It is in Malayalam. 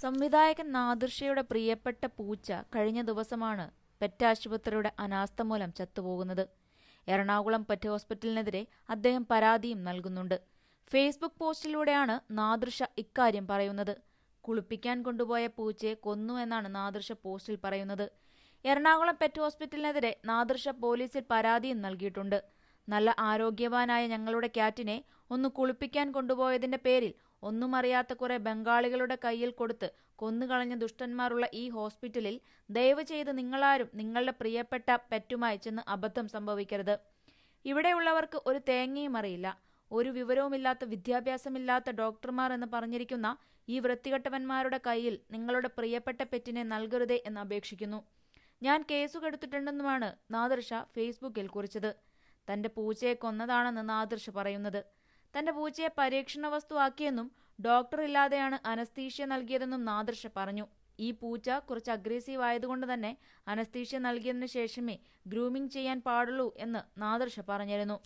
സംവിധായകൻ നാദിർഷയുടെ പ്രിയപ്പെട്ട പൂച്ച കഴിഞ്ഞ ദിവസമാണ് പെറ്റാശുപത്രിയുടെ അനാസ്ഥ മൂലം ചത്തുപോകുന്നത്. എറണാകുളം പെറ്റ് ഹോസ്പിറ്റലിനെതിരെ അദ്ദേഹം പരാതിയും നൽകുന്നുണ്ട്. ഫേസ്ബുക്ക് പോസ്റ്റിലൂടെയാണ് നാദിർഷ ഇക്കാര്യം പറയുന്നത്. കുളിപ്പിക്കാൻ കൊണ്ടുപോയ പൂച്ചയെ കൊന്നു എന്നാണ് നാദിർഷ പോസ്റ്റിൽ പറയുന്നത്. എറണാകുളം പെറ്റ് ഹോസ്പിറ്റലിനെതിരെ നാദിർഷ പോലീസിൽ പരാതിയും നൽകിയിട്ടുണ്ട്. നല്ല ആരോഗ്യവാനായ ഞങ്ങളുടെ ക്യാറ്റിനെ ഒന്ന് കുളിപ്പിക്കാൻ കൊണ്ടുപോയതിന്റെ പേരിൽ ഒന്നും അറിയാത്ത കുറെ ബംഗാളികളുടെ കയ്യിൽ കൊടുത്ത് കൊന്നുകളഞ്ഞ ദുഷ്ടന്മാരുള്ള ഈ ഹോസ്പിറ്റലിൽ ദയവ് ചെയ്ത് നിങ്ങളാരും നിങ്ങളുടെ പ്രിയപ്പെട്ട പെറ്റുമായി ചെന്ന് അബദ്ധം സംഭവിക്കരുത്. ഇവിടെയുള്ളവർക്ക് ഒരു തേങ്ങയും അറിയില്ല. ഒരു വിവരവുമില്ലാത്ത വിദ്യാഭ്യാസമില്ലാത്ത ഡോക്ടർമാർ എന്ന് പറഞ്ഞിരിക്കുന്ന ഈ വൃത്തികെട്ടവന്മാരുടെ കയ്യിൽ നിങ്ങളുടെ പ്രിയപ്പെട്ട പെറ്റിനെ നൽകരുതേ എന്ന് അപേക്ഷിക്കുന്നു. ഞാൻ കേസുകെടുത്തിട്ടുണ്ടെന്നുമാണ് നാദിർഷ ഫേസ്ബുക്കിൽ കുറിച്ചത്. തന്റെ പൂച്ചയെ കൊന്നതാണെന്ന് നാദിർഷ പറയുന്നത്. തന്റെ പൂച്ചയെ പരീക്ഷണ വസ്തുവാക്കിയെന്നും ഡോക്ടർ ഇല്ലാതെയാണ് അനസ്തീഷ്യ നൽകിയതെന്നും നാദിർഷ പറഞ്ഞു. ഈ പൂച്ച കുറച്ച് അഗ്രസീവ് ആയതുകൊണ്ട് തന്നെ അനസ്തീഷ്യ നൽകിയതിനു ശേഷമേ ഗ്രൂമിംഗ് ചെയ്യാൻ പാടുള്ളൂ എന്ന് നാദിർഷ പറഞ്ഞിരുന്നു.